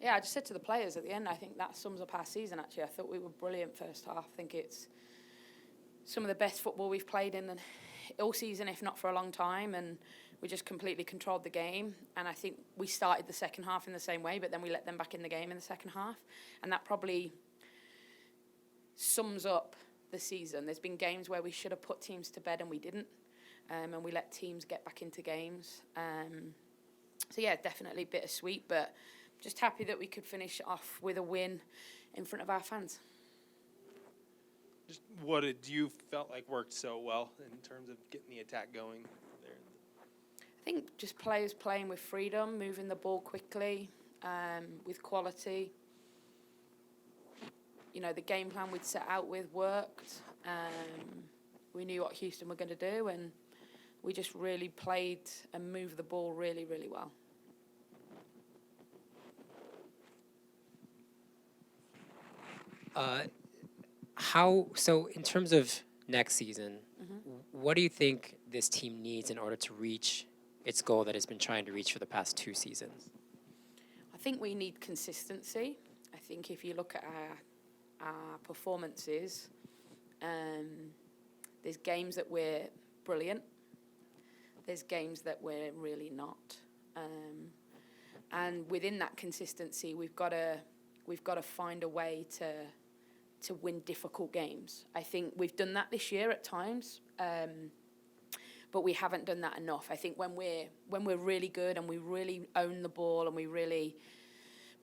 Yeah, I just said to the players at the end, I think that sums up our season, actually. I thought we were brilliant first half. I think it's some of the best football we've played in all season, if not for a long time, and we just completely controlled the game. And I think we started the second half in the same way, but then we let them back in the game in the second half. And that probably sums up the season. There's been games where we should have put teams to bed and we didn't, and we let teams get back into games. So, yeah, definitely bittersweet, but just happy that we could finish off with a win in front of our fans. Just what did you felt like worked so well in terms of getting the attack going there? I think just players playing with freedom, moving the ball quickly, with quality. You know, the game plan we'd set out with worked. We knew what Houston were going to do, and we just really played and moved the ball really, really well. So in terms of next season, what do you think this team needs in order to reach its goal that it's been trying to reach for the past 2 seasons? I think we need consistency. I think if you look at our performances, there's games that we're brilliant. There's games that we're really not. And within that consistency, we've got to find a way to win difficult games. I think we've done that this year at times, but we haven't done that enough. I think when we're really good and we really own the ball and we really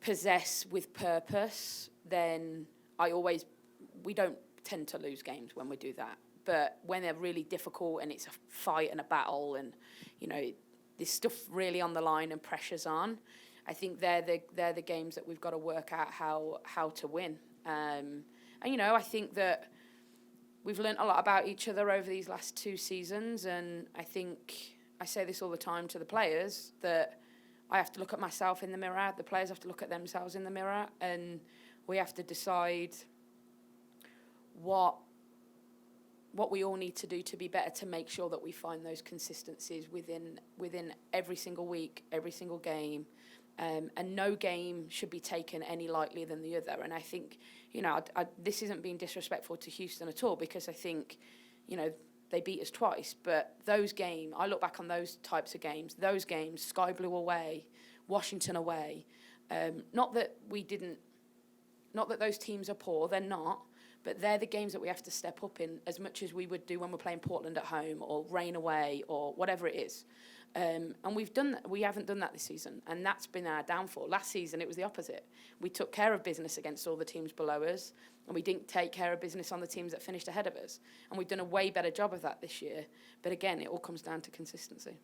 possess with purpose, then we don't tend to lose games when we do that. But when they're really difficult and it's a fight and a battle and, you know, there's stuff really on the line and pressure's on, I think they're the games that we've got to work out how to win. And, you know, I think that we've learnt a lot about each other over these last 2 seasons, and I think I say this all the time to the players, that I have to look at myself in the mirror, the players have to look at themselves in the mirror, and we have to decide what we all need to do to be better, to make sure that we find those consistencies within every single week, every single game. And no game should be taken any lightly than the other. And I think, you know, this isn't being disrespectful to Houston at all, because I think, you know, they beat us twice. But those games, I look back on those types of games, Sky Blue away, Washington away. Not that those teams are poor, they're not. But they're the games that we have to step up in as much as we would do when we're playing Portland at home or Rain away or whatever it is. And we haven't done that this season, and that's been our downfall. Last season, it was the opposite. We took care of business against all the teams below us, and we didn't take care of business on the teams that finished ahead of us. And we've done a way better job of that this year. But again, it all comes down to consistency.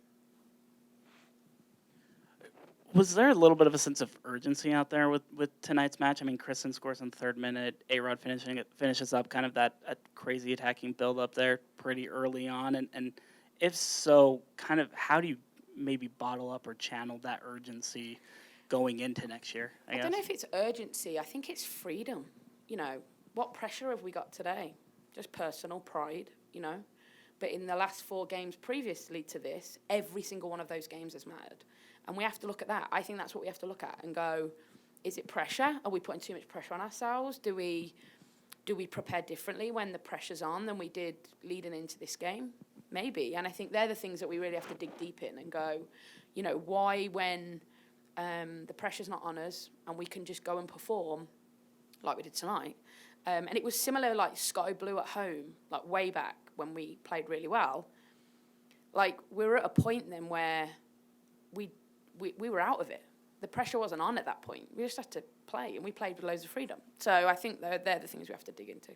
Was there a little bit of a sense of urgency out there with tonight's match? I mean, Kristen scores in the 3rd minute. A-Rod finishes up kind of that crazy attacking build up there pretty early on. And if so, kind of how do you maybe bottle up or channel that urgency going into next year, I guess? Don't know if it's urgency. I think it's freedom. You know, what pressure have we got today? Just personal pride, you know. But in the last 4 games previously to this, every single one of those games has mattered. And we have to look at that. I think that's what we have to look at and go, is it pressure? Are we putting too much pressure on ourselves? Do we prepare differently when the pressure's on than we did leading into this game? Maybe. And I think they're the things that we really have to dig deep in and go, you know, why when the pressure's not on us and we can just go and perform like we did tonight. And it was similar like Sky Blue at home, like way back when we played really well. Like we were at a point then where we were out of it. The pressure wasn't on at that point. We just had to play, and we played with loads of freedom. So I think they're the things we have to dig into.